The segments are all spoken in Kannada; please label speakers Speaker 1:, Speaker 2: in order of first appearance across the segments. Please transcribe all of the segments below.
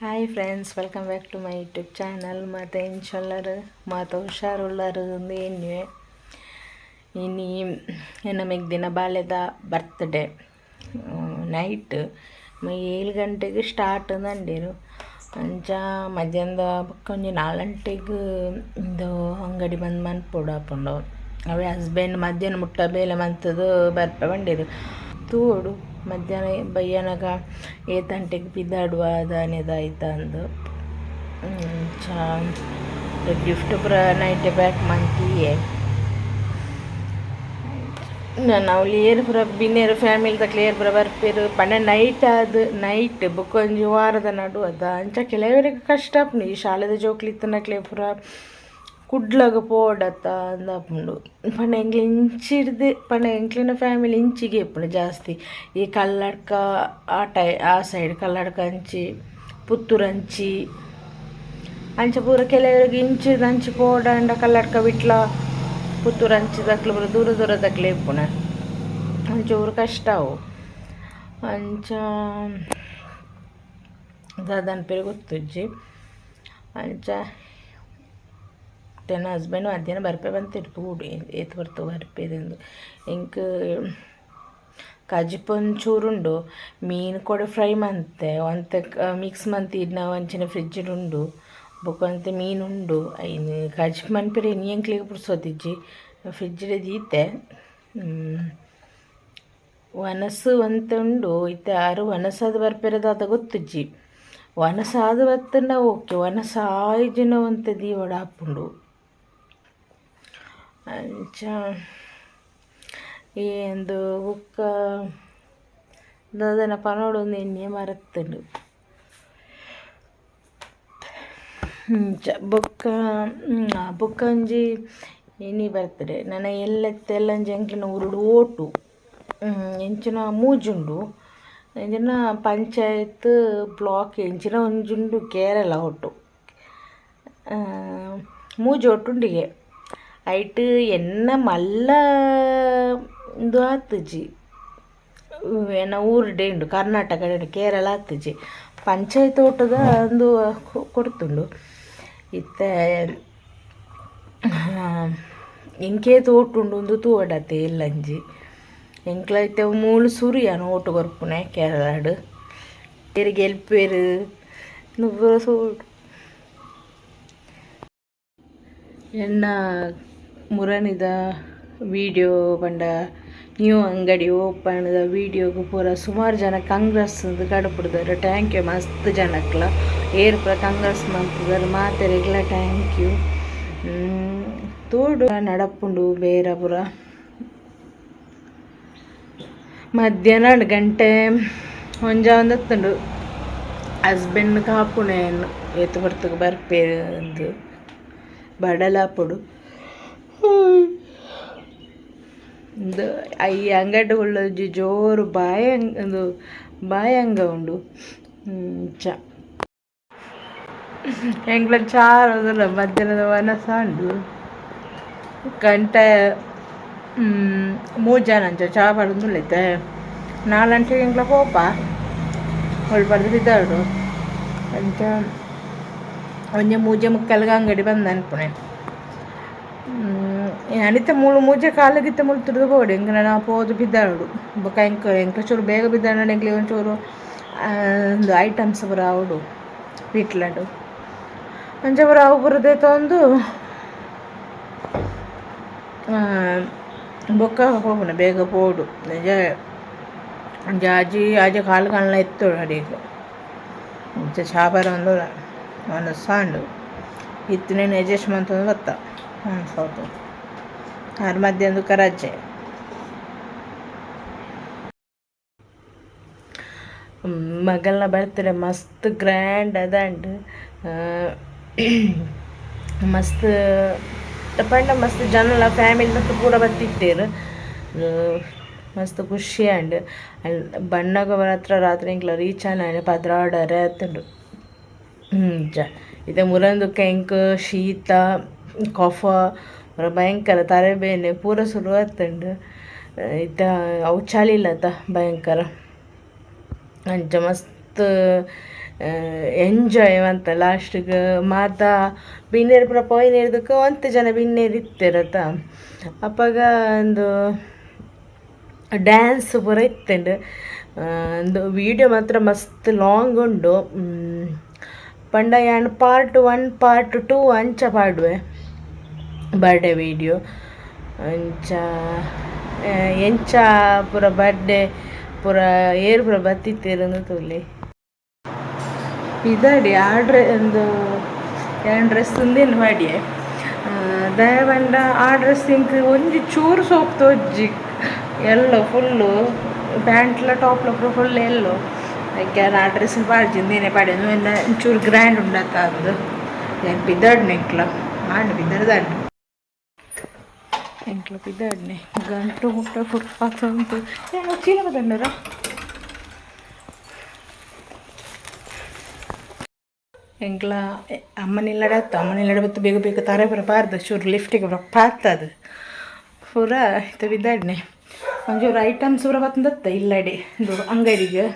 Speaker 1: Hi friends, welcome back to my YouTube channel. ಮತ್ತು ಇನ್ಶಲ್ಲರು ಮತ್ತು ಹುಷಾರುಳ್ಳರು ಏನು ಇನ್ನು ನಮಗೆ ದಿನ ಬಾಲ್ಯದ ಬರ್ತ್ಡೇ ನೈಟ್ 7 ಗಂಟೆಗೆ ಸ್ಟಾರ್ಟ್ ಅಂದಿರು ಅಂಚ ಮಧ್ಯಾಹ್ನದ ಕೊಂಚ 4 ಗಂಟೆಗೆ ಇದು ಅಂಗಡಿ ಬಂದು ಮನ್ಪೊಡು ಹಾಕೊಂಡು ಅವೇ ಹಸ್ಬೆಂಡ್ ಮಧ್ಯಾಹ್ನ ಮುಟ್ಟ ಬೇಲೆ ಮಂತದು ಬರ್ಪೆ ಬಂದಿರು ತೂಡು ಮಧ್ಯಾಹ್ನ ಬಯ್ಯನಗ 7 ಗಂಟೆಗೆ ಬಿದ್ದಾಡುವ ಅದಾನೆದಾಯ್ತ ಅಂದು ಗಿಫ್ಟ್ ಪುರ ನೈಟ್ ಬ್ಯಾಕ್ ಮಂತಿಯೇ ನಾವು ಲೇರ್ ಪುರ ಬಿನ್ನೇರು ಫ್ಯಾಮಿಲಿದ ಕ್ಲಿಯರ್ ಪುರ ಬರ್ಪೇರು ಪಂಡ ನೈಟ್ ಬೊಕೊಂಜಿ ವಾರದ ನಡುವದ ಅಂಚ ಕೆಲವರಿಗೆ ಕಷ್ಟ ಆಪುಂಡು ಈ ಶಾಲೆದ ಜೋಕ್ಲಿತ್ತನಕ್ಲೆ ಪುರ ಕುಡ್ಲಗ ಪೋಡತ್ತ ಅಂದಪುಂಡು ಪಂಡ ಎಂಕ್ಲೆ ಇಂಚಿಡ್ದು ಪಂಡ ಎಂಕ್ಲಿನ ಫ್ಯಾಮಿಲಿ ಇಂಚಿಗೆ ಇಪ್ಪುಂಡು ಜಾಸ್ತಿ ಈ ಕಲ್ಲಡ್ಕ ಆ ಸೈಡ್ ಕಲ್ಲಡ್ಕ ಅಂಚಿ ಪುತ್ತೂರು ಅಂಚಿ ಅಂಚ ಪೂರ ಕೆಲವರಿಗೆ ಇಂಚಿದ ಅಂಚಿ ಪೋಡಂಡ ಕಲ್ಲಡ್ಕ ಬಿಟ್ಲ ಪುತ್ತೂರು ಅಂಚಿದಕ್ಲು ಪೂರ ದೂರ ದೂರದಕ್ಲೆ ಇಪ್ಪುನ ಅಂಚ ಊರು ಕಷ್ಟ ಅವು ಅಂಚ ದಾದನ ಪೇರು ಗೊತ್ತುಜ್ಜಿ ಅಂಚ ನನ್ನ ಹಸ್ಬೆಂಡ್ ಮಧ್ಯಾಹ್ನ ಬರ್ಪೆ ಬಂತಿರು ತೂಡು ಏತ್ ಬರ್ತು ಬರ್ಪೇದಿಂದು ಇಂಕ್ ಕಜಿಪೊಂಚೂರುಂಡು ಮೀನು ಕೂಡ ಫ್ರೈ ಮಂತೆ ಒಂತೆ ಮಿಕ್ಸ್ ಮಂತಿಡ್ನ ಒಂಚಿನ ಫ್ರಿಡ್ಜಿಡುಂಡು ಬೊಕೊಂತೆ ಮೀನುಂಡು ಐನು ಕಜಿಪ್ ಮನ್ಪೆರೆ ಎಂಕ್ಲಿಗೆ ಪುಡ್ಸೋತಿಜ್ಜಿ ಫ್ರಿಡ್ಜಿಡೆ ದೀತೆ ವನಸು ಅಂತ ಉಂಡು ಇತ್ತೆ ಆರು ವನಸಾದ ಬರ್ಪೆರದಾದ ಗೊತ್ತುಜ್ಜಿ ವನಸಾದ ಬತ್ತಂಡ ಓಕೆ ವನಸ ಆಯ್ಜಿನ ಒಂತೆ ದೀವಡ ಹಾಪುಂಡು ಅಂಚ ಏನು ಬುಕ್ಕ ದಾದನ ಪನೋಡೊಂದು ಎಣ್ಣೆ ಮರತ್ತುಂಡು ಬುಕ್ಕ ಒಂಜಿ ಎಣ್ಣೆ ಬರ್ತಡೆ ನನ್ನ ಎಲ್ಲಂಜಿ ಎಂಕ್ಲಿನ ಉರುಡು ಓಟು ಎಂಚಿನ ಮೂಜುಂಡು ಎಂಚಿನ ಪಂಚಾಯತ್ ಬ್ಲಾಕ್ ಎಂಚಿನ ಒಂಜುಂಡು ಕೇರಳ ಒಟ್ಟು ಮೂಜು ಒಟ್ಟುಂಡಿಗೆ ಐಟ್ ಎನ್ನ ಮಲ್ಲ ಇದು ಆತುಜಿ ಎನ್ನ ಊರುಡೆ ಉಂಡು ಕರ್ನಾಟಕ ಕೇರಳ ಆತುಜಿ ಪಂಚಾಯತ್ ಓಟದ ಒಂದು ಕೊಡ್ತುಂಡು ಇತ್ತೆ ಎಂಕೇತು ಓಟುಂಡು ಒಂದು ತೂವಡತೆ ಎಲ್ಲಂಜಿ ಎಂಕ್ಲೈತೆ ಮೂಲು ಸುರಿಯಾನ ಓಟು ಕೊರ್ಪುನೆ ಕೇರಳಡು ಬೇರೆ ಗೆಲ್ಪೇರು ನುವ್ವರ ಸೋಡು ಎನ್ನ ಮುರನಿದ ವೀಡಿಯೋ ಪಂಡ ನ್ಯೂ ಅಂಗಡಿ ಓಪನ್ದ ವೀಡಿಯೋಗು ಪೂರ ಸುಮಾರು ಜನ ಕಂಗ್ರೆಸ್ ಕಡಪುಡ್ದಾರೆ ಥ್ಯಾಂಕ್ ಯು ಮಸ್ತ್ ಜನಕ್ಲ ಏರ್ ಪೂರ ಕಂಗ್ರೆಸ್ ಮಾಡ್ತಿದ್ದಾರೆ ಮಾತೆರೆಗ್ಲ ಥ್ಯಾಂಕ್ ಯು ತೋಡು ನಡಪುಂಡು ಬೇರೆ ಪೂರ ಮಧ್ಯಾಹ್ನ 2 ಗಂಟೆ ಒಂದತ್ತುಂಡು ಹಸ್ಬೆಂಡ್ ಕಾಪುಣೆ ಏತು ಬರ್ತಗೆ ಬರ್ಪೇಂದು ಬಡಲಾಪುಡು ಇದು ಈ ಅಂಗಡಿಗಳು ಜೋರು ಬಾಯಂಗ ಉಂಡು ಚ ಎಂಗ್ಲ ಚಾರದಲ್ಲ ಮಧ್ಯಾಹ್ನದ ವನಸ ಉಂಡು ಗಂಟೆ 3 ಜನ ಅಂಚ ಚಾ ಪಡೋದುಲ್ಲೈತೆ 4 ಗಂಟೆಗೆ ಎಂಗ್ಲ ಕೋಪ ಹೊಳ್ಬಾರ್ದು ಬಿದ್ದಾಡು ಅಂಚ ಒಂಜೆ 3:45 ಅಂಗಡಿ ಬಂದು ಅನ್ಪುಣೆ ಅನಿತ ಮೂಜೆ ಕಾಲಗಿತ್ತ ಮುಳ್ತಿಡ್ದು ಬೋಡು ಎಂಕ ನಾವು ಪೋದು ಬಿದ್ದಾಡು ಬೊಕ ಎಂಕ ಚೂರು ಬೇಗ ಬಿದ್ದಾಡ ಎಂಕ್ಲಿ ಒಂಚೂರು ಒಂದು ಐಟಮ್ಸ್ ಬರ ಅವಡು ಪೀಟ್ಲಡು ಅಂಚೆ ಬರ ಅವು ಬರದೆ ತಂದು ಬೊಕ್ಕ ಹೋಗುಣ ಬೇಗ ಪೋಡು ನಿಜ ಆಜೆ ಕಾಲು ಕಣ್ಣ ಎತ್ತೋಡು ಅಡಿಗೆ ಮುಂಚೆ ಚಾಪರ ಒಂದು ಸಾಂಡು ಇತ್ತಿನೇನು ಅಡ್ಜಸ್ಟ್ ಮಾಡ್ತಂದು ಬತ್ತ ಸೌತು ಆರು ಮಧ್ಯಾಹ್ನದ ಕರಾಚೆ ಮಗಳನ್ನ ಬರ್ತ್ಡೇ ಮಸ್ತ್ ಗ್ರ್ಯಾಂಡ್ ಅದಂಡು ಮಸ್ತ್ ಪಂಡ ಮಸ್ತ್ ಜನಲ ಫ್ಯಾಮಿಲಿ ಮತ್ತು ಪೂರ ಬತ್ತಿಟ್ಟೇರು ಮಸ್ತ್ ಖುಷಿ ಅಂಡ್ ಬಣ್ಣಗ ಹತ್ರ ರಾತ್ರಿ ಇಂಕ್ಲ ರೀಚ್ ಆನ ಪದ್ರಾಡರೆ ಆತುಂಡು ಇದೆ ಮುರಂದುಕ್ಕ ಎಂಕ್ ಶೀತ ಕಫ ಭಯಂಕರ ತಲೆಬೇನೆ ಪೂರ ಶುರು ಆತುಂಡು ಇತ್ತ ಅವು ಚಳಿಲತ ಭಯಂಕರ ಅಂಚ ಮಸ್ತ್ ಎಂಜಾಯ್ ಅಂತ ಲಾಸ್ಟಿಗೆ ಮಾತ ಬಿನ್ನೇರು ಪೂರ ಪೋಯಿನೇರ್ದಕ್ಕೆ 1 ಜನ ಬಿನ್ನೇರು ಇತ್ತಿರತ್ತ ಅಪ್ಪಾಗ ಒಂದು ಡ್ಯಾನ್ಸ್ ಪೂರ ಇತ್ತಂಡು ಒಂದು ವೀಡಿಯೋ ಮಾತ್ರ ಮಸ್ತ್ ಲಾಂಗ್ ಉಂಡು ಪಂಡ ಯಾನ್ ಪಾರ್ಟ್ 1 ಪಾರ್ಟ್ 2 ಅಂಚ ಪಾಡುವೆ ಬರ್ಡೇ ವೀಡಿಯೋ ಎಂಚ ಪೂರ ಬರ್ಡೇ ಪೂರ ಏರು ಪೂರ ಬತ್ತಿತ್ತೇರಂದು ತೋಲಿ ಇದಾಡಿ ಒಂದು ಡ್ರೆಸ್ ಉಂದೇನು ಮಾಡಿ ದಯವಂಡ ಆ ಡ್ರೆಸ್ ಇಂಕ್ ಒಂಜಿ ಚೂರು ಸೋಪ್ ತೋಜ್ಜಿ ಎಲ್ಲೋ ಫುಲ್ಲು ಪ್ಯಾಂಟ್ಲ ಟಾಪ್ಲ ಫುಲ್ ಎಲ್ಲೋ ಅದಕ್ಕೆ ಆ ಡ್ರೆಸ್ ಪಾಡ್ಜಿಂದೇನೆ ಪಾಡ್ಯನು ಎಲ್ಲ ಚೂರು ಗ್ರ್ಯಾಂಡ್ ಉಂಡತ್ತ ಅದು ಬಿದ್ದಾಡ್ನೆ ಎಂಕ್ಲ ಮಾಡಿ ಬಿದ್ದಾಡ್ದಾಡ್ನೆ ಎಂಕ್ಲ ಬಿದ್ದಾಡ್ನೆ ಗಂಟು ಮುಟ್ಟ ಫುಟ್ಪಾತ್ ಉಂಟು ಏನೋ ಚೀಲ ಬದಂಡರ ಎಂಕ್ಲ ಅಮ್ಮನಿಲ್ಲಡ ಬತ್ತು ಬೇಗ ಬೇಗ ತಾರೆ ಪೂರ ಪಾರ್ದು ಚೂರು ಲಿಫ್ಟಿಗೆ ಪೂರ ಪಾರ್ತದು ಪೂರ ಇದು ಬಿದ್ದಾಡ್ನೆ ಒಂಚೂರು ಐಟಮ್ಸ್ ಪೂರ ಬತ್ತಂದತ್ತ ಇಲ್ಲಡೆ ಇದು ಅಂಗಡಿಗೆ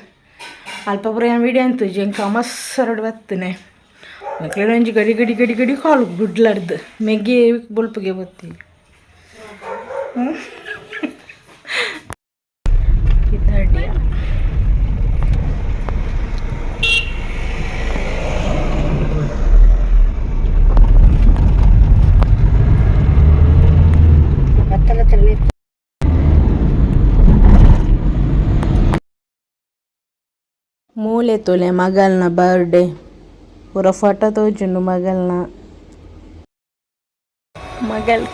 Speaker 1: ಅಲ್ಪ ಪೂರ ಏನು ವಿಡಿಯೋ ಅಂತು ಎಂಕ ಮಸ್ಸರಡು ಬತ್ತನೆ ಮಕ್ಳು ಒಂಜಿ ಗಡಿ ಗಡಿ ಗಡಿ ಗಡಿ ಕಾಲು ಗುಡ್ಲಾಡ್ದು ಮೆಗ್ಗೆ ಬುಲ್ಪಿಗೆ ಬತ್ತಿ ಬಿದ್ದಾಡಿ ಮೂಲೆ ತೊಲೆ ಮಗಲ್ನ ಬರ್ಡೇ ಪೂರ ಫೋಟೋ ತೋಜುಂಡು ಮಗಲ್ನ ಮಗಲ್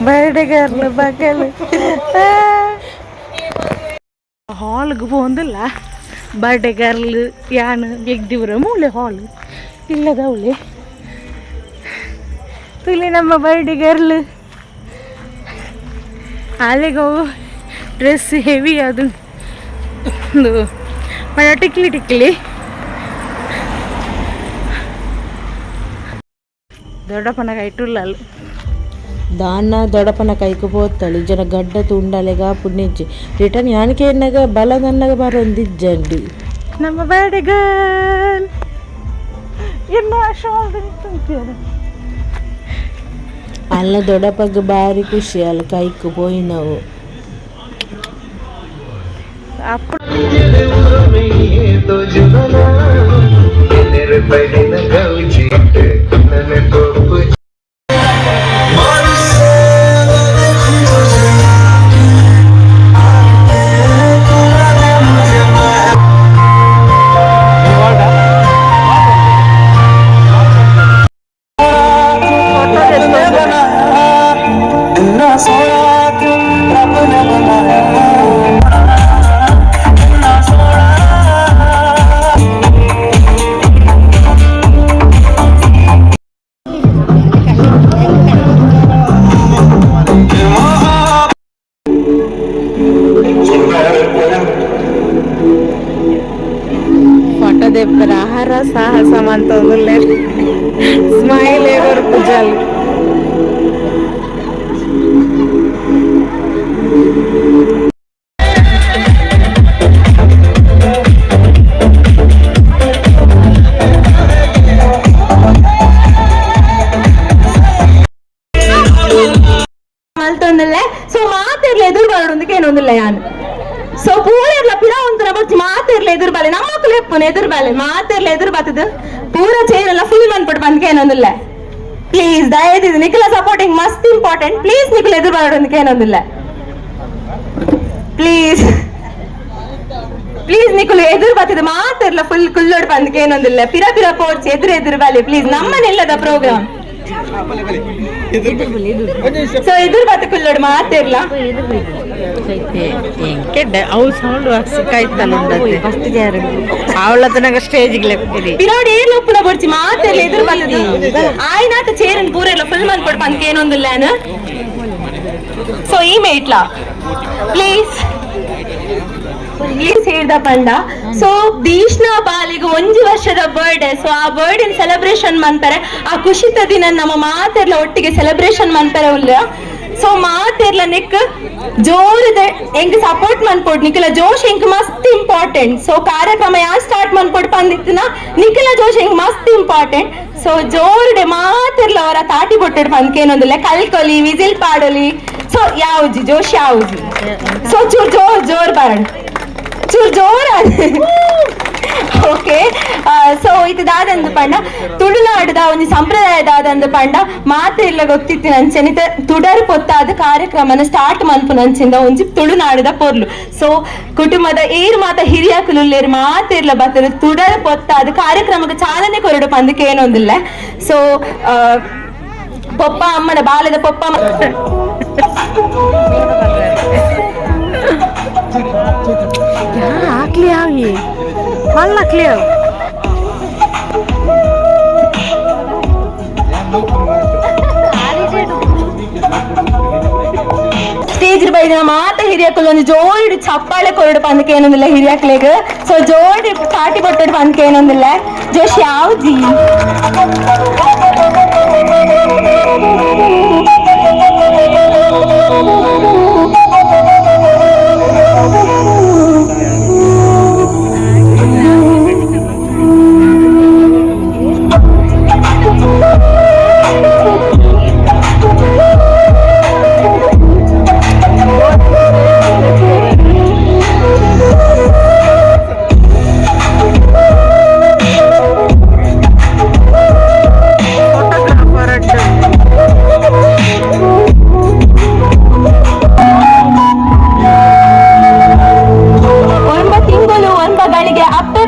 Speaker 1: ಬರ್ಡೇ ಗರ್ಲ್ ಮಗಲ್ ಹಾಲ್ಗೆ ಹೋಂದಿಲ್ಲ ಬರ್ಡೇ ಗರ್ಲ್ ಯಾನ್ ಬೆಗ್ದಿವ್ರ ಮೂಲೆ ಹಾಲ್ ಇಲ್ಲದವಳೆ ತುಲಿ ನಮ್ಮ ಬರ್ಡೇ ಗರ್ಲ್ ಅಲ್ಲಿಗೆ ಡ್ರೆಸ್ ಹೆವಿ ಅದು ಟಿಕ್ಲಿ ದೊಡ್ಡಪ್ಪನ ಕೈಟುಲ್ಲ ದಾನ ದೊಡ್ಡಪ್ಪನ ಕೈಗೆ పోతాಳು ಜನ ಗಡ್ಡ ತುಂಡಲೆಗ ಪುಣ್ಯಜ್ಜಿ ರಿಟರ್ನ್ ಯಾನಕ್ಕೆ ಎನ್ನಗ ಬಲದನ್ನಗ ಬರೊಂದಿಜ್ಜಂಡಿ ನಮ್ಮ ಬರ್ಡೇ ಗರ್ಲ್ ಎಲ್ಲ ಶಾಲ್ ಅಲ್ಲ ದೊಡ್ಡಪ್ಪಗೆ ಭಾರಿ ಖುಷಿ ಅಲ್ಲ ಕೈಗೆ போய் ನಾವು ದೇವರ ಆಹಾರ ಸಾಹಸ ಅಂತಂದ್ರೆ ಸ್ಮೈಲ್ ಏವರ್ ಪೂಜಾಲಿ
Speaker 2: ಸೊ ಮಾತಿರ್ಲಿ ಎದುರು ಬರೋದಕ್ಕೆ ಏನೊಂದಿಲ್ಲ ಯಾನು ಸೊ ಪೂರ ಪಿರ ಒಂಥರ ಬರ್ತಿ ಮಾತಿರ್ಲಿ ಎದುರು ಬಾಲೆ ನಮ್ಮ ಮಕ್ಕಳು ಎಪ್ಪನ ಎದುರು ಬಾಲೆ ಮಾತಿರ್ಲಿ ಎದುರು ಬರ್ತದ ಪೂರ ಚೈನ್ ಎಲ್ಲ ಫುಲ್ ಬಂದ್ಬಿಟ್ಟು ಬಂದ್ಕೆ ಏನೊಂದಿಲ್ಲ ಪ್ಲೀಸ್ ದಯದಿದ್ದು ನಿಖಿಲ ಸಪೋರ್ಟಿಂಗ್ ಮಸ್ತ್ ಇಂಪಾರ್ಟೆಂಟ್ ಪ್ಲೀಸ್ ನಿಖಿಲ ಎದುರು ಬರೋದಕ್ಕೆ ಏನೊಂದಿಲ್ಲ ಪ್ಲೀಸ್ ಪ್ಲೀಸ್ ನಿಖಿಲ್ ಎದುರು ಬರ್ತಿದ್ದು ಮಾತಿರ್ಲ ಫುಲ್ ಕುಲ್ಲೋಡ್ ಬಂದ್ಕೆ ಏನೊಂದಿಲ್ಲ ಪಿರ ಪಿರ ಪೋರ್ಚ್ ಎದುರು ಬಾಲೆ ಪ್ಲೀಸ್ ನಮ್ಮನೆಲ್ಲದ ಪ್ರೋಗ್ರಾಮ್ ಸೊ ಎದುರು ಬತ್ತ ಕುಲ್ಲೋಡ್ ಮಾತಿರ್ಲ పిలోడు ఏ లోపల పొడిచి మాత్రలు ఎదురు పల్లదు ఆయన చేరని పూరేలో ఫుల్ మంది పడి పందుకు ఏనుందిలేను సో ఈమె ఇట్లా ప్లీజ్ ಪ್ಲೀಸ್ ಹೇಳ್ದ ಪಂಡ ಸೊ ದೀಶ್ನ ಬಾಲಿಗೆ 1 ವರ್ಷದ ಬರ್ಡೇ ಸೊ ಆ ಬರ್ಡೇ ಸೆಲೆಬ್ರೇಷನ್ ಮಾಡ್ತಾರೆ ಆ ಖುಷಿತ ದಿನ ನಮ್ಮ ಮಾತೆಲ್ಲ ಒಟ್ಟಿಗೆ ಸೆಲೆಬ್ರೇಷನ್ ಮಾಡ್ತಾರೆ ಉಲ್ಲ ಸೊ ಮಾತಿರ್ಲ ನೆಕ್ ಜೋರದ ಎಂಕ್ ಸಪೋರ್ಟ್ ಮನ್ಪೊಡ್ ನಿಖಿಲ ಜೋಶ್ ಎಂಕ್ ಮಸ್ತ್ ಇಂಪಾರ್ಟೆಂಟ್. ಸೊ ಕಾರ್ಯಕ್ರಮ ಯಾರು ಸ್ಟಾರ್ಟ್ ಮನ್ಪೊಡ್ ಪಂದಿತ್ತಿನ ನಿಖಿಲ ಜೋಶ್ ಎಂಕ್ ಮಸ್ತ್ ಇಂಪಾರ್ಟೆಂಟ್. ಸೊ ಜೋರ್ಡೆ ಮಾತಿರ್ಲ ಅವರ ತಾಟಿ ಬೊಟ್ಟೆಡ್ ಪಂದ್ಕೇನೊಂದಿಲ್ಲ ಕಲ್ಕೊಲಿ ವಿಸಿಲ್ ಪಾಡಲಿ. ಸೊ ಯಾವ್ಜಿ ಜೋಶ್ ಯಾವ್ಜಿ ಸೊ ಚೂರ್ ಜೋರ್ ಬರಣ ಚೂರ್ ಜೋರ್ ಓಕೆ. ಸೊ ಇದಾದಂದು ಪಂಡ ತುಳುನಾಡದ ಒಂದು ಸಂಪ್ರದಾಯದಾದಂದು ಪಂಡ ಮಾತೆಲ್ಲ ಗೊತ್ತಿತ್ತು ನಂಚೆನಿತ ತುಡರ್ ಪೊತ್ತಾದ ಕಾರ್ಯಕ್ರಮನ ಸ್ಟಾರ್ಟ್ ಮನ್ಪು ನಂಚಿಂದ ಒಂಜಿ ತುಳುನಾಡದ ಪೊರ್ಲು. ಸೊ ಕುಟುಂಬದ ಏರು ಮಾತ ಹಿರಿಯಕುಲೇರು ಮಾತೆರ್ಲ ಬತ್ತರು ತುಡರ್ ಪೊತ್ತಾದ ಕಾರ್ಯಕ್ರಮಕ್ಕೆ ಚಾಲನೆ ಕೊರಡು ಪಂದಕ್ಕೆ ಏನೊಂದಿಲ್ಲ. ಸೊ ಪೊಪ್ಪ ಅಮ್ಮನ ಬಾಲದ ಪೊಪ್ಪ
Speaker 1: ಹಾಕ್ಲಿ ಆಗಿ ಹಾಕ್ಲಿ
Speaker 2: ಸ್ಟೇಜ್ ಬೈದಿನ ಮಾತ ಹಿರಿಯಕ್ಕಳು ಒಂದು ಜೋಡಿ ಚಪ್ಪಾಳೆ ಕೊರಡು ಪಂದಕ್ಕೆ ಏನೊಂದಿಲ್ಲ ಹಿರಿಯಕ್ಳಿಗೆ. ಸೊ ಜೋಡಿ ಕಾಟಿ ಕೊಟ್ಟಡು ಪಂದಕ್ಕೆ ಏನೊಂದಿಲ್ಲ. ಜೋಶ್ ಯಾವ್ಜಿ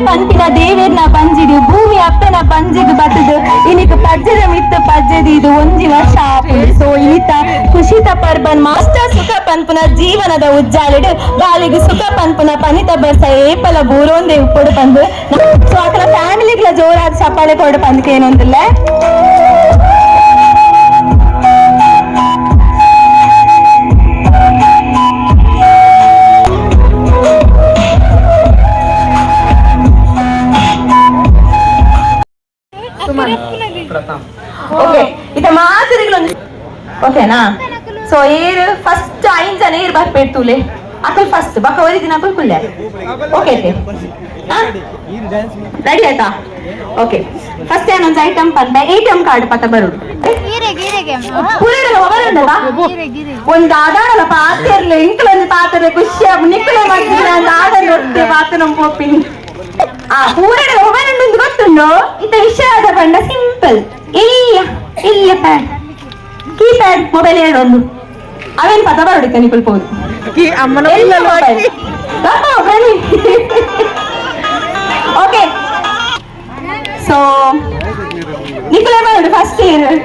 Speaker 2: ಪಂಪಿನ ದೇವೇರ್ನ ಪಂಜಿಡು ಭೂಮಿ ಅಪ್ಪನ ಪಂಜಿಗೆ ಬತ್ತದು ಇನಿಕ್ ಪಜ್ಜದ ಮಿತ್ತ ಪಜ್ಜದಿ ಇದು ಒಂಜಿ ವರ್ಷ ಆಪುಂಡು. ಸೊ ಇನಿತ ಖುಷಿತ ಪರ್ಬನ್ ಮಾಸ್ಟರ್ ಸುಖ ಪನ್ಪುನ ಜೀವನದ ಉಜ್ಜಾಲಿಡು ಬಾಲಿಗೆ ಸುಖ ಪನ್ಪುನ ಪನಿತ ಬರ್ಸ ಏಪಲ ಬೂರೋಂದೆ ಉಪ್ಪೊಡು ಪಂದು. ಸೊ ಅಕಲ ಫ್ಯಾಮಿಲಿಗಳ ಜೋರಾದ ಚಪ್ಪಾಳೆ ಕೊಡು ಪಂದಕ್ಕೆ ಏನೊಂದಿಲ್ಲ. ಓಕೆ ಇತ ಮಾತಿರಿಗಳು ಓಕೆನಾ. ಸೊ ಏರು ಫಸ್ಟ್ ಐಂಜನ ಏರ್ ಬರ್ಪೇರ್ತೂಲೆ ಅಕಲ್ ಫಸ್ಟ್ ಬಕ್ಕ ಓದಿದಿನ ಅಕಲ್ ಕುಲ್ಲೆ ಓಕೆ ರೆಡಿ ಆಯ್ತಾ. ಓಕೆ ಫಸ್ಟ್ ಏನೊಂದು ಐಟಮ್ ಪಂದ ATM ಕಾರ್ಡ್ ಪತ್ತ ಬರುದು ಒಂದು ಆದಾಡಲ್ಲ ಪಾತಿರ್ಲಿ ಇಂಕ್ಲೊಂದು ಪಾತ್ರೆ ಖುಷಿ ನಿಕ್ಕಳೆ ಮಾಡ್ತೀನಿ ಅಂತ ಆದ ನೋಡ್ತೆ ಪಾತ್ರ ನಮ್ಮ ಪೋಪಿನಿ ಪೂರಡೆ ಹೋಗನಂದು ಗೊತ್ತುಂಡು ಇಂಥ ವಿಷಯ ಆದ ಬಂಡ ಸಿಂಪಲ್ ಇಲ್ಲ ಪ್ಯಾಡ್ ಕೀಪ್ಯಾಡ್ ಮೊಬೈಲ್ ಹೇಳೊಂದು ಅವೇನು ಪದ ಬರಡಿಕ ನಿಕಲ್ಬೋದು ಓಕೆ. ಸೊ ನಿಕಲೆ ಬರೋದು ಫಸ್ಟ್ ಇಯರ್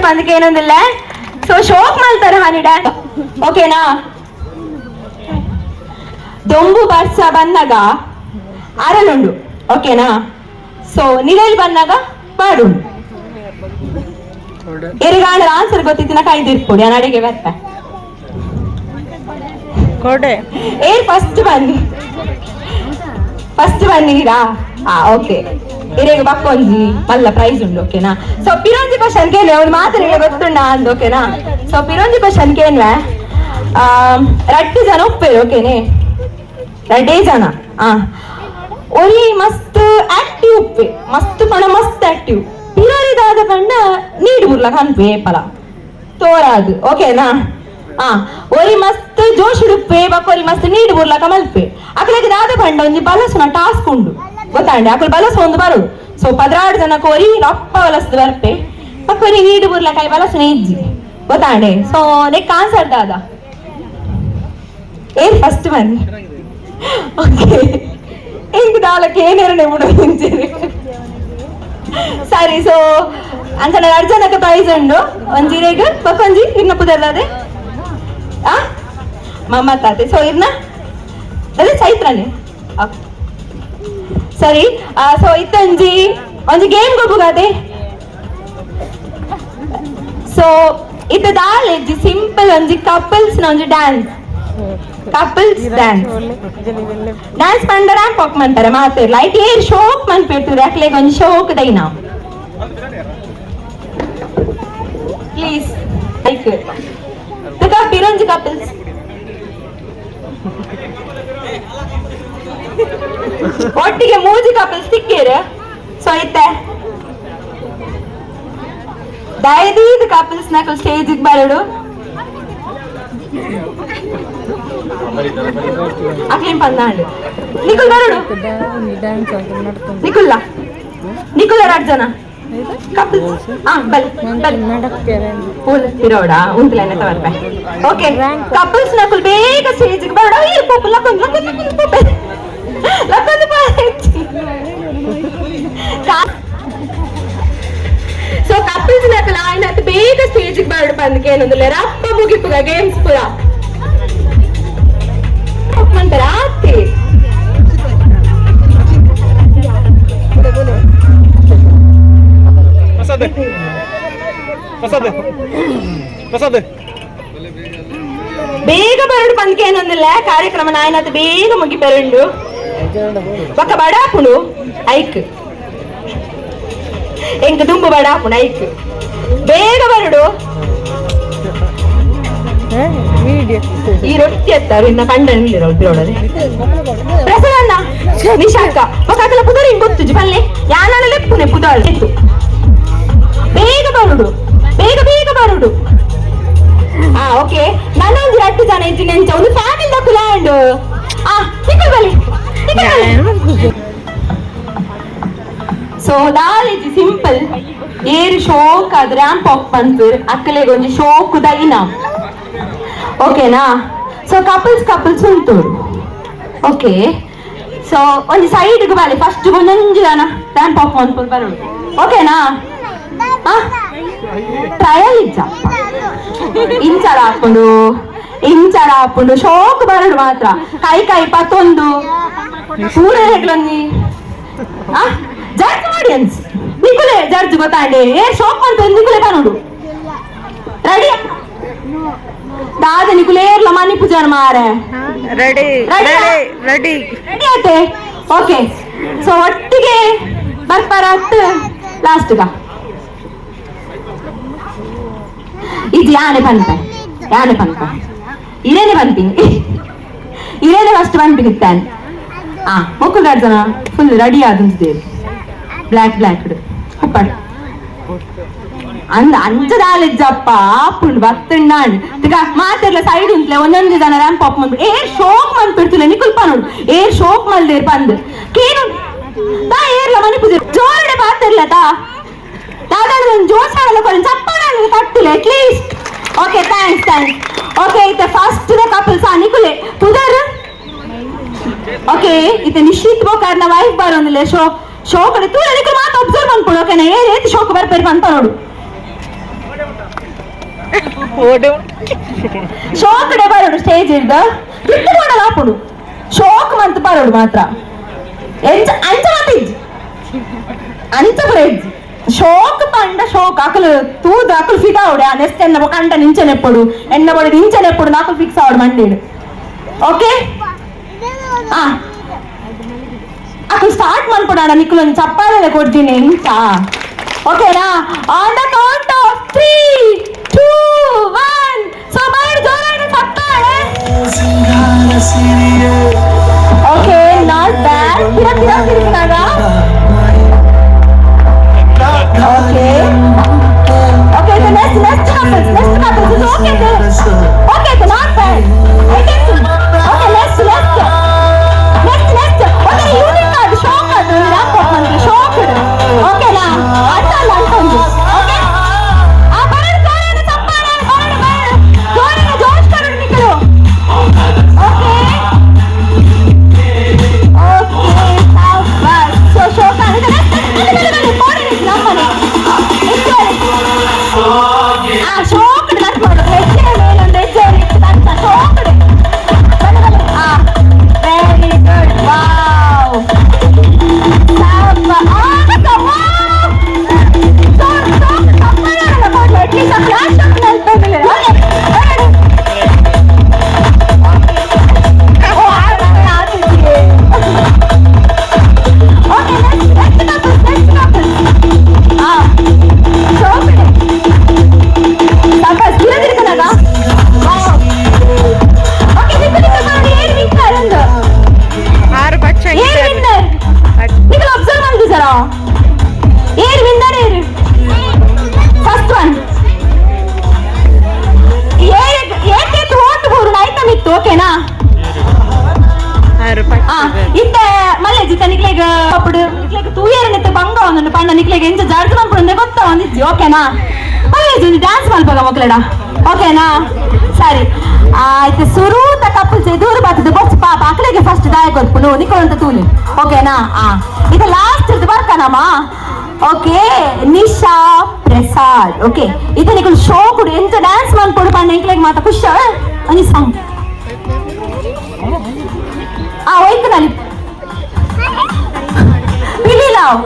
Speaker 2: అందుಕೆ ಏನೊಂದಿಲ್ಲ ಸೊ ಶೋಕ್ ಮಾಡ್ತಾರೆ ಹಾನಿಡ ಓಕೆನಾ ದೊಂಬು ಬರ್ಸ ಬಂದಾಗ ಅರಳುಂಡು ಓಕೆನಾ ಸೊ ನಿಲೇಲಿ ಬಂದಾಗ ಪಾಡುಂಡು ಎರಿಗಾಣ ಆನ್ಸರ್ ಗೊತ್ತಿತ್ತಿನ ಕೈದಿರ್ಕೊಡಿ ನಾನು ಅಡಿಗೆ ಬರ್ತೆ
Speaker 1: ಕೊಡೆ
Speaker 2: ಏ ಫಸ್ಟ್ ಬನ್ನಿರಾ ಓಕೆ ಇರೇಗ ಬಕ್ಕೊಂಜಿ ಮಲ್ಲ ಪ್ರೈಸ್ ಉಂಡು ಓಕೆನಾ ಸೊ ಪಿರೊಂಜಿ ಕ್ವಶನ್ ಕೇಳುವೆ ಒಂದು ಮಾತಾಡಿಗೆ ಗೊತ್ತುಂಡ ಅಂದ್ ಓಕೆನಾ ಸೊ ಪಿರೊಂಜಿ ಕ್ವಶನ್ ಕೇಳುವೆ ರಡ್ಡು ಜನ ಒಪ್ಪೇರು ಓಕೆನೆ ರಡ್ಡೇ ಜನ ಒಲಿ ಮಸ್ತ್ ಆಕ್ಟಿವ್ ಉಪ್ಪೆ ಮಸ್ತ್ ಪಣ ಮಸ್ತ್ ಆಕ್ಟಿವ್ ಪಿರೋರಿದಾದ ಪಂಡ ನೀಡು ಬುರ್ಲ ಕನ್ಪೆ ಪಲ ತೋರಾದು ಓಕೆನಾ ಒರಿ ಮಸ್ತ್ ಜೋಶುಡುಪ್ಪೆ ಬಕ್ಕೊರಿ ಮಸ್ತ್ ನೀಡು ಬುರ್ಲಕ ಮಲ್ಪೆ ಅಕ್ಲೆಗೆ ದಾದ ಪಂಡ ಒಂಜಿ ಬಲಸುನ ಟಾಸ್ಕ್ ಉಂಡು ಗೊತ್ತಾಂಡೆ ಅಕ್ಕಳು ಬಲಸು ಒಂದು ಬರು ಸೊ 16 ಜನ ಕೋರಿ ರಪ್ಪ ಬಲಸ್ದು ಬರ್ಪೆ ಪಕ್ಕೊರಿ ನೀಡು ಬುರ್ಲಕಾಯಿ ಬಲಸುನ ಇಜ್ಜಿ ಗೊತ್ತಾಂಡೆ ಸೊ ನೆಕ್ ಆನ್ಸರ್ ದಾದ ಏನ್ ಫಸ್ಟ್ ಬನ್ನಿ ಓಕೆ ಹೆಂಗ್ ದಾಲಕ್ಕೆ ಏನೇರನೆ ಮುಡು ಹಿಂಚಿರಿ ಸರಿ ಸೊ ಅಂಚನ 2 ಜನಕ್ಕೆ ಪ್ರೈಸ್ ಉಂಡು ಒಂಜಿರೇಗ ಪಕ್ಕೊಂಜಿ ಇನ್ನ ಪುದರ್ಲಾದೆ ಮಮ್ಮತ್ತಾತೆ ಸೊ ಇರ್ನ ಅದೇ ಚೈತ್ರನೇ ಸರಿ ಸೊ ಇತ್ತಂಜಿ ಒಂಜಿ ಗೇಮ್ ಗೊಬ್ಬುಗಾದೆ ಸೊ ಇತ್ತ ದಾಲೆಜ್ಜಿ ಸಿಂಪಲ್ ಒಂಜಿ ಕಪಲ್ಸ್ ನ ಒಂಜಿ ಡ್ಯಾನ್ಸ್ ಡ್ಯಾನ್ಸ್ ಪಂಡ ರ್ಯಾಂಪ್ ವಾಕ್ ಮಾಡ್ತಾರೆ ಮಾತಿರ್ಲ ಐಟ್ ಏರ್ ಶೋಕ್ ಮನ್ಪೇರ್ತದೆ ಅಕ್ಲೆಗ್ ಒಂಜಿ ಶೋಕ್ ದೈನ ಪ್ಲೀಸ್ ಐಕ್ ಪಿರೊಂಜಿ ಕಪಲ್ಸ್ ಒಟ್ಟಿಗೆ 3 ಕಪಲ್ಸ್ ತಿಕ್ಕೇರು ಸೊ ಐತೆ ದಯದೀದ್ ಕಪಲ್ಸ್ ನಕಲ್ ಸ್ಟೇಜ್ ಬರಡು ಅಕ್ಲೇಂ ಪಂದಾಂಡು ನಿಕುಲ್ ಬರಡು ನಿಕುಲ್ಲ 2 ಜನ ಕಪಲ್ಸ್ ಪಿರೋಡಾ ಉಂಟ್ಲೇನೆ ತವರ್ಪೆ ಓಕೆ ಕಪಲ್ಸ್ ನಕುಲ್ ಬೇಗ ಸ್ಟೇಜ್ ಬರಡು ಈ ಪೋಪು ಲಕೊಂದು ಸೊ ಕಪಲ್ಸ್ ನಕಲ್ ಆಯ್ನ ಬೇಗ ಸ್ಟೇಜ್ ಬರಡು ಬಂದಕ್ಕೆ ಏನೊಂದಿಲ್ಲ ರಪ್ಪ ಮುಗಿಪುಗ ಗೇಮ್ಸ್ ಪುರ ಮಂತರ ಆತಿ ಬೇಗ ಬರಡು ಬಂದಕ್ಕೆ ಏನೊಂದಿಲ್ಲ ಕಾರ್ಯಕ್ರಮ ನಾಯನತ್ ಬೇಗ ಮುಗಿ ಬರಂಡು ಬಕ್ಕ ಬಡಾಪುಡು ಐಕ್ ಎಂಕ್ ದುಂಬು ಬಡಾಪುಡು ಐಕ್ ಬೇಗ ಬರಡು ಈ ರೊಟ್ಟಿ ಎತ್ತಾರು ಇನ್ನ ಕಂಡನಿಲ್ಲಿರೋ ಬಿರೋಡದೆ ಪ್ರಸನ್ನ ನಿಶಾಕ ಬಕಾಕಲ ಪುದರಿ ಗೊತ್ತು ಪಲ್ಲೆ ಯಾನಾಳ ಲೆಪ್ಪುನೆ ಪುದಾಳ ಎತ್ತು ಬೇಗ ಬರುಡು ಬೇಗ ಬರುಡು ಓಕೆ ನನ್ನೊಂದು 2 ಜನ ಇದ್ದೀನಿ ಅಂಚ ಒಂದು ಫ್ಯಾಮಿಲಿ ದಕ್ಕುಲಾಂಡು ನಿಕಲ್ ಬಲಿ ಸೊ ದಾಲಿಜಿ ಸಿಂಪಲ್ ಏರು ಶೋಕ್ ಆದ್ ರ್ಯಾಂಪ್ ವಾಕ್ ಬಂತು ಅಕ್ಕಲೆಗೆ ಒಂಜಿ ಶೋಕ್ ದೈನ ಓಕೆನಾ ಸೊ ಕಪಲ್ಸ್ ಉಂಟು ಓಕೆ ಸೊ ಒಂದು ಸೈಡ್ಗೆ ಬರಲಿ ಫಸ್ಟ್ ಒಂದೊಂದು ಜನ ರ್ಯಾಂಪ್ ವಾಕ್ ಮಾಡ್ಕೊಂಡು ಬರೋದು ಓಕೆನಾ ಟ್ರಯಲ್ ಇಜ್ಜ ಇಂಚರ ಹಾಕೊಂಡು ಶೋಕ್ ಬರಡು ಮಾತ್ರ ಕೈ ಪತ್ತೊಂದು ಪೂರ ಹೇಗ್ಲೊಂದಿ ಜಡ್ಜ್ ಆಡಿಯನ್ಸ್ ನಿಕುಲೆ ಜಡ್ಜ್ ಗೊತ್ತಾಂಡೆ ಶೋಕ್ ಅಂತ ನಿಕುಲೆ ಕಾಣೋಡು ರೆಡಿ ದಾದ ನಿಕುಲೇರ್ಲ ಮನಿ ಪೂಜಾರ ಮಾರೆ ರೆಡಿ ಆಯ್ತೆ ಓಕೆ ಸೊ ಒಟ್ಟಿಗೆ ಬರ್ಪಾರ ಲಾಸ್ಟ್ಗ ಇದು ಯಾನೆ ಪನ್ಪ ಇರೇನೆ ಫಸ್ಟ್ ಪನ್ಪಿಗಿತ್ತಾನೆ 3 ಜನ ಫುಲ್ ರೆಡಿ ಆದಂತಿದ್ದೇವೆ ಬ್ಲ್ಯಾಕ್ ಉಪ್ಪಾಡು ಅಂಚದಾಲೆಜ್ಜಪ್ಪ ಆಪುಂಡು ಬತ್ತಣ್ಣಾಂಡ್ ತಿಗ ಮಾತೆರ್ಲ ಸೈಡ್ ಉಂಟ್ಲೆ ಒಂದೊಂದು ಜನ ರ್ಯಾಂಪ್ ಅಪ್ ಮಾಡ್ಬಿಡು ಶೋಕ್ ಮನ್ಪಿಡ್ತಿಲ್ಲ ನಿಕುಲ್ಪ ನೋಡು ಶೋಕ್ ಮಲ್ದೇರ್ ಬಂದು ಕೇನು ತಾ ಏರ್ಲ ಮನಿಪುಜಿ ಜೋರಡೆ ಬಾತಿರ್ಲ ದಾದಾಡು ಜೋರ್ ಸಾಡಲ್ಲ ಕೊಡ ಚಪ್ಪಾಡಲ್ಲ ಕಟ್ಟಿಲ್ಲ ಅಟ್ಲೀಸ್ಟ್ ಓಕೆ ಥ್ಯಾಂಕ್ಸ್ ಓಕೆ ಇತ್ತೆ first the couple saw ನಿಕುಲೆ ತುದರ್ okay ಇತ್ತೆ ನಿಶ್ಚಿತ್ ಬೋಕಾರ್ನ ವೈಫ್ ಬರೋಂದಿಲ್ಲ ಶೋಕ್ ತೂಲೆ ನಿಕುಲು ಮಾತು ಅಬ್ಸರ್ವ್ ಮಾಡ್ಕೊಡು ಓಕೆನಾ ಏತಿ ಶೋಕ್ ಬರ್ಪೇರಿ ಅಂತ ನೋಡು ಶೋಕ್ ಡೆ ಬರೋಡು ಸ್ಟೇಜ್ ಇರ್ದ ಇಟ್ಟು ಮಾಡಲ್ಲ ಹಾಪುಡು ಶೋಕ್ ಮಂತ್ ಬರೋಡು ಮಾತ್ರ ಅಂಚ ಮಾತಿಜ್ ಅಂಚ ಬ್ರೆಡ್ ಶೋಕ್ ಪಂಡ ಶೋಕ್ ಅಕಲು ತೂದು ಅಕಲು ಫಿಕ್ ಆವಡೆ ನೆಕ್ಸ್ಟ್ ಎನ್ನ ಕಂಡ ನಿಂಚನೆಪ್ಪಡು ಎನ್ನ ಬಡಿ ನಿಂಚನೆಪ್ಪಡು ನಾಕಲು ಫಿಕ್ಸ್ ಆವಡು ಮಂಡೇಡು ಓಕೆ ಅಕಲು ಸ್ಟಾರ್ಟ್ ಮಾಡ್ಕೊಡೋಣ ನಿಕ್ಕಲು ಒಂದು ಚಪ್ಪಾಳೆ ಕೊಡ್ತೀನಿ ಎಂತ ಓಕೆನಾ on the count of 3 2 1 so ಮಾಡಿ ಜೋರಾಗಿ ಚಪ್ಪಾಳೆ ಓಕೆ ನಾಟ್ ಬ್ಯಾಡ್ ತಿರಕಿನಾಗ okay okay the next couples is okay not bad okay next okay unique card shock adu wrap up manke shock okay na antalla antondu okay ಆ ಬರಡು ಜೋರಾಗಿ ಚಪ್ಪಾಳೆ ಬರಡು ಜೋರಾಗಿ ಜೋಶ್ ಕರಡು ನಿಕ್ಕಳು ಓಕೆ ಸಾಬಾಸ್ ಸೊ ಶೋಕ ಇದು next ಕೋಡಿ ನಮ್ಮನೆ ಶೋಕ್ ನಟ್ ಮಾಡು ಹೆಜ್ಜೆ ಮೇಲೊಂದು ಹೆಜ್ಜೆ ಇಟ್ಟು ಅಂತ ಶೋಕ್ ವೆರಿ ಗುಡ್ ವಾವ್ ఓకేనా ಇತ್ತೆ ಮಲ್ಲೆ ಜಿತ ನಿಕ್ಲೆಗ ಅప్పుడు ನಿಕ್ಲೆಗ ತೂಯೇರನೆತ್ತೆ ಬಂಗ ಒಂದನ್ನು ಪಂಡ ನಿಕ್ಲೆಗ ಎಂಚ ಜಾಡ್ದು ಮನ್ಪುಂದೆ ಗೊತ್ತ ಒಂದಿಜ್ಜಿ ಓಕೆನಾ ಮಲ್ಲೆ ಜಿ ಡ್ಯಾನ್ಸ್ ಮಲ್ಪಗ ಮಕ್ಕಳಡ ಓಕೆನಾ ಸರಿ ಆಯ್ತು ಸುರೂತ ಕಪಲ್ಸ್ ಎದುರು ಬರ್ತದೆ ಬಸ್ ಪಾಪ ಅಕ್ಕಳಿಗೆ ಫಸ್ಟ್ ದಾಯ ಕೊಡ್ಪುನು ನಿಕ್ಕೊಂತ ತೂಲಿ ಓಕೆನಾ ಇದು ಲಾಸ್ಟ್ ಇದು ಬರ್ತಾನಮ್ಮ ಓಕೆ ನಿಶಾ ಪ್ರಸಾದ್ ಓಕೆ ಇದು ನಿಕ್ಲು ಶೋ ಕೊಡು ಎಂಚ ಡ್ಯಾನ್ಸ್ ಮನ್ಪುಡು ಪಂಡ ನಿಕ್ಲೆಗ ಮಾತ ಖುಷ ಅನಿ ಸಾಂಗ್ ಒಯ್ತನಲ್ಲಿ ಬಿಲಿಲಾವ್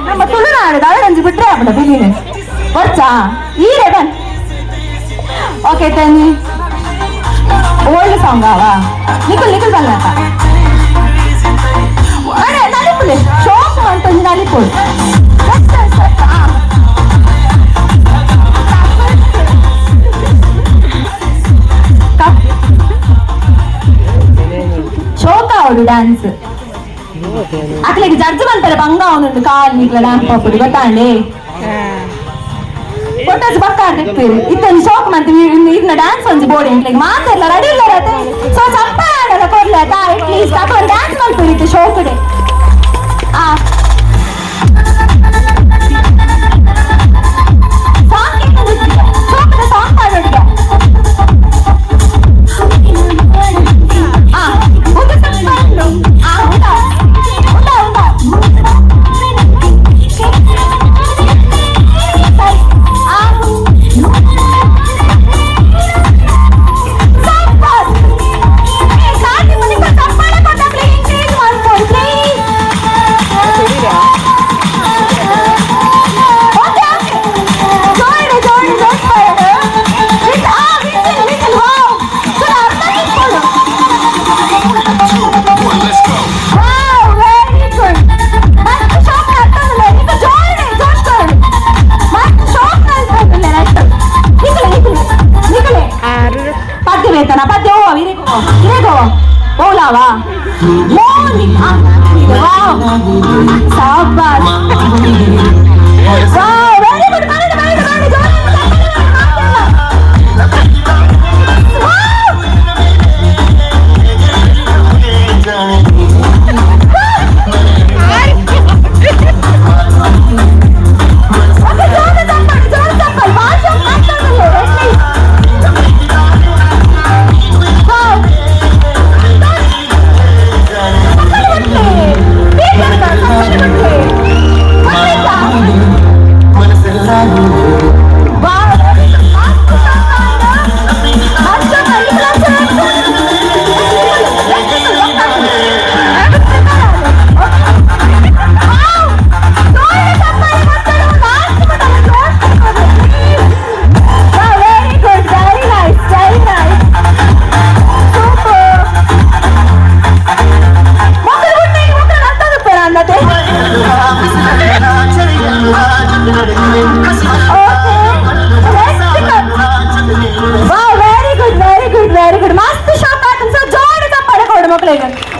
Speaker 2: ನಮ್ಮ ತುಳುನಾಡು ಅವಳಂಜಿ ಬಿಟ್ರೆ ಆಗ್ಬಿಡ ಬಿಲಿನ ಗೊತ್ತಾ ಈರೆ ಬನ್ ಓಕೆ ತನ್ನಿ ಓಲ್ಡ್ ಸಾಂಗ್ ಆವಾ ನಿಕುಲ್ ಬಲ್ಲಕ ಅರೆ ನಲಿಪುಲೆ ಶೋಕ್ ಅಂತ ನಲಿಪುಲ್ ಶೋಕ ಅವಳು ಡ್ಯಾನ್ಸ್ ಅಕ್ಲಿಗೆ ಜಡ್ಜ್ ಬಂತಾರೆ ಬಂಗ ಅವನು ಕಾಲ್ ನಿಕ್ಲ ಡ್ಯಾನ್ಸ್ ಹಾಕೋದು ಗೊತ್ತಾಂಡೆ ಫೋಟೋಸ್ ಬಕ್ಕಾಡ್ ಇರ್ತೀರಿ ಇತ್ತೊಂದು ಶೋಕ್ ಮಾಡ್ತೀವಿ ಇದನ್ನ ಡ್ಯಾನ್ಸ್ ಒಂಜಿ ಬೋಡಿ ಎಂಟ್ಲಿಗೆ ಮಾತೆಲ್ಲ ರೆಡಿ ಇಲ್ಲ ರತೆ ಸೊ ಚಪ್ಪಾಳೆಲ್ಲ ಕೊಡ್ಲ ಅಟ್ಲೀಸ್ಟ್ ಅಕ್ಕ ಡ್ಯಾನ್ಸ್ ಮಾಡ್ತೀರಿ ಶೋಕ್ಡೆ ಶೋಕದ ಸಾಂಗ್ ಪಾಡೋಡಿಗೆ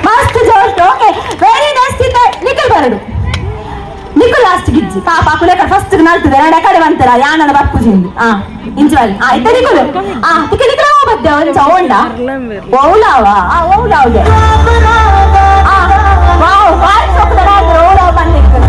Speaker 2: ಮಸ್ತ್ ಜೋಸ್ಟ್ ಓಕೆ ವೆರಿ ನೆಕ್ಸ್ಟ್ ಇಂದ ನಿಖಿಲ್ ಬರಡು ನಿಖಿಲ್ ಲಾಸ್ಟ್ ಗಿಜ್ಜಿ ಪಾಪ ಕುಲೇಕ ಫಸ್ಟ್ ನಲ್ತದೆ ಎರಡು ಕಡೆ ಬಂತಾರ ಯಾನನ ಬಪ್ಪುಜಿಂದು ಇಂಚವಲ್ಲಿ ಆಯ್ತಾ ನಿಖಿಲ್ ನಿಖಿಲ್ ನಿಖಿಲ್ ಹೋಗ್ಬದ್ದೆ ಒಂಚ ಓಂಡ ಓಲಾವ ಓಲಾವ್ಗೆ ವಾವ್ ವಾಯ್ಸ್ ಹೋಗ್ತಾರೆ ಆದ್ರೆ ಓಲಾವ್ ಬಂದಿತ್ತು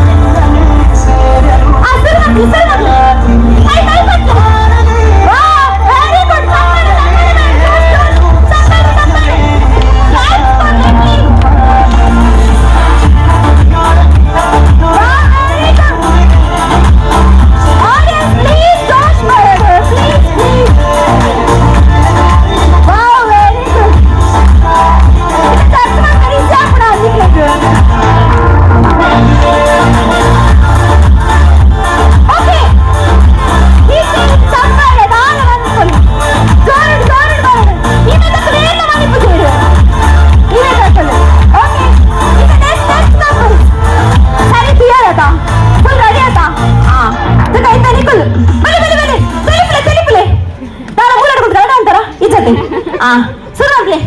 Speaker 2: ಸುರಬ್ಲೆ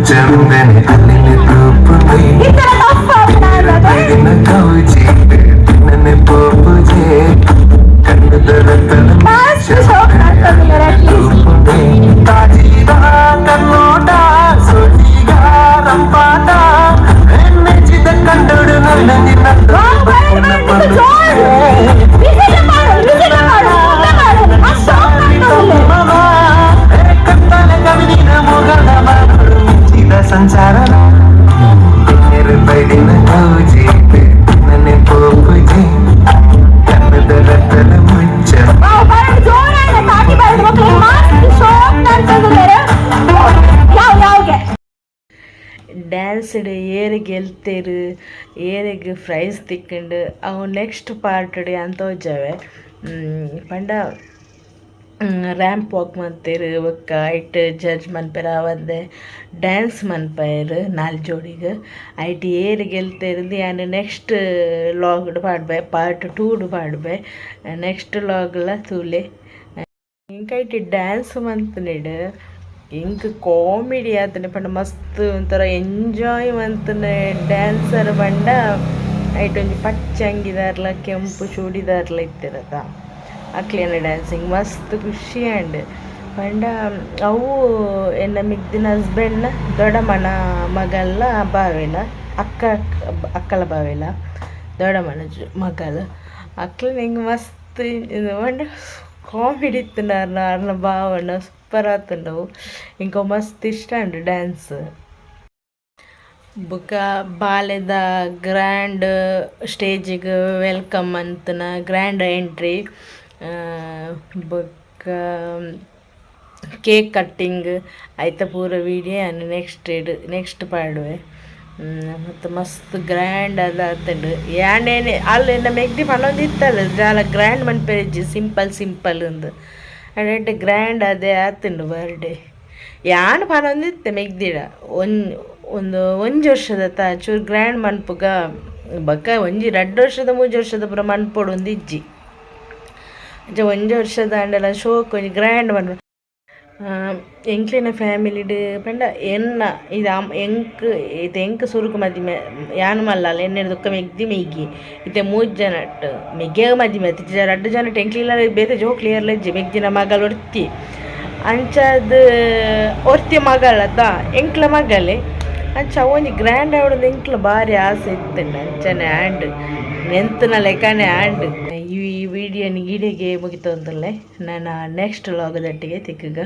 Speaker 3: ചന്ദന കല്ലിന് തൂപ്പുന്നേ കൗചി പിന്നെ പോപ്പുജേ കണ്ണു തരത്തലം തൂപ്പുന്നേ താജീദ കണ്ണോട്ട സോജീഗ റംപാಟ എന്നെ ചിത കണ്ടോട് നല്ല ಸಂಸಾರ ಬೈದಿನ ಕೌಜಿ ನನ್ನ ಪೋಪುಜಿ ಕನ್ನದ ರತ್ತನ ಮುಚ್ಚ
Speaker 1: ಡ್ಯಾನ್ಸ್ ಏರು ಗೆಲ್ತೇರು ಏರಿಗೆ ಪ್ರೈಸ್ ತಿಕ್ಕೊಂಡು ಅವು ನೆಕ್ಸ್ಟ್ ಪಾರ್ಟ್ ಅಂತ ಹೋಜಾವೆ ಪಂಡ ರ್ಯಾಂಪ್ ವಾಕ್ ಮನ್ಪೇರು ಒಕ್ಕ ಐಟ್ ಜಡ್ಜ್ ಮನ್ಪೇರು ಅವದ್ದೆ ಡ್ಯಾನ್ಸ್ ಮನ್ಪೇರು ನಾಲ್ ಜೋಡಿಗೆ ಐಟ್ ಏರು ಗೆಲ್ತೇರಿದ್ದು ಯಾನು ನೆಕ್ಸ್ಟ್ ಲಾಗ್ಡು ಪಾಡ್ಬೆ ಪಾರ್ಟ್ 2 ಪಾಡ್ಬೆ ನೆಕ್ಸ್ಟ್ ಲಾಗ್ಲ ತೂಲೆ ಇಂಕೈಟ್ ಡ್ಯಾನ್ಸ್ ಮಂತನಿಡು ಇಂಕ ಕಾಮಿಡಿ ಆತನೆ ಪಂಡ ಮಸ್ತ್ ಒಂಥರ ಎಂಜಾಯ್ ಮಂತನೆ ಡ್ಯಾನ್ಸರ್ ಪಂಡ ಐಟ್ ಒಂಜಿ ಪಚ್ಚ ಅಂಗಿದಾರ್ಲ ಕೆಂಪು ಚೂಡಿದಾರ್ಲ ಇತ್ತಿರತ್ತ ಅಕ್ಲೇನ ಡ್ಯಾನ್ಸಿಂಗ್ ಮಸ್ತ್ ಖುಷಿ ಆಂಡ್ ಪಂಡ ಅವು ಎನ್ನ ಮಿಗ್ದಿನ ಹಸ್ಬೆಂಡ್ನ ದೊಡ್ಡಮ್ಮನ ಮಗಲ್ಲ ಬಾವೆಲ ಅಕ್ಕಳ ಬಾವೆಲ ದೊಡ್ಡಮ್ಮನ ಮಗಲು ಅಕ್ಲ ಹಿಂಗೆ ಮಸ್ತ್ ಪಂಡ ಕಾಮಿಡಿ ಇತ್ತಿನಾರ್ನ ಅರ್ನ ಭಾವನ ಸೂಪರ್ ಆತಂಡವು ಇಂಕ ಮಸ್ತ್ ಇಷ್ಟ ಉಂಡು ಡ್ಯಾನ್ಸ್ ಬೊಕ ಬಾಲೆದ ಗ್ರ್ಯಾಂಡ್ ಸ್ಟೇಜಿಗೆ ವೆಲ್ಕಮ್ ಅಂತನ ಗ್ರ್ಯಾಂಡ್ ಎಂಟ್ರಿ ಬೊಕ್ಕ ಕೇಕ್ ಕಟ್ಟಿಂಗ್ ಐತ ಪೂರ ವಿಡಿಯೋ ಅನ್ನು ನೆಕ್ಸ್ಟ್ ಪಾಡುವೆ ಮತ್ತು ಮಸ್ತ್ ಗ್ರ್ಯಾಂಡ್ ಅದು ಆತಂಡು ಯಾನೇನೆ ಅಲ್ಲಿ ನಮ್ಮ ಮೆಗ್ದಿ ಪನ್ನೊಂದು ಇತ್ತಲ್ಲ ಜಾಲ ಗ್ರ್ಯಾಂಡ್ ಮನ್ಪೇಜಿ ಸಿಂಪಲ್ ಒಂದು ಅಡೆ ಗ್ರ್ಯಾಂಡ್ ಅದೇ ಆತಂಡು ಬರ್ಡೇ ಯಾನು ಪನ್ನೊಂದಿತ್ತೆ ಮೆಗ್ದಿಡ ಒಂಜಿ ವರ್ಷದ ಚೂರು ಗ್ರ್ಯಾಂಡ್ ಮನ್ಪುಗ ಬೊಕ್ಕ ಒಂಜಿ 2 ವರ್ಷದ 3 ವರ್ಷದ ಪೂರ ಮನ್ಪೊಡು ಒಂದು ಇಜ್ಜಿ ಒಂಜಿ ವರ್ಷದ ಅಂಡೆಲ್ಲ ಶೋಕ್ ಒಂಜಿ ಗ್ರ್ಯಾಂಡ್ ಮನ್ಪು ಎಂಕ್ಲಿನ ಫ್ಯಾಮಿಲಿಡ್ ಪಂಡ ಎನ್ನ ಇದು ಎಂಕ್ ಸುರುಕು ಮದಿಮೆ ಯಾನು ಮಲ್ಲಲ್ಲ ಎಣ್ಣೆ ದುಃಖ ಮೆಗ್ದಿ ಮೆಗ್ಗಿ ಇತ್ತೆ 3 ಜನಟ್ ಮೆಗ್ಗಿಯಾಗ ಮದಿಮೆ 2 ಜನಟ್ ಎಂಕ್ಲಿಲ್ಲ ಬೇತೆ ಜೋಕ್ಲಿಯರ್ಲ ಇಜ್ಜಿ ಮೆಗ್ದಿನ ಮಗಳು ಒರ್ತಿ ಅಂಚದು ಒರ್ತಿ ಮಗಳದ ಎಂಕ್ಲ ಮಗಲೇ ಅಂಚ ಒಂಜಿ ಗ್ರ್ಯಾಂಡ್ ಆವಡದು ಎಂಕ್ಲ ಭಾರಿ ಆಸೆ ಇತ್ತಂಡು ಅಂಚನೆ ಆ್ಯಂಡ್ ನೆಂತನ ಲೆಕ್ಕನೆ ಆ್ಯಂಡ್ ಈ ವಿಡಿಯೋನ ಈಡೆಗೆ ಮುಗಿತಂತಲ್ಲೇ ನಾನು ನೆಕ್ಸ್ಟ್ ಲಾಗದಟ್ಟಿಗೆ ತಿಕ್ಕಗ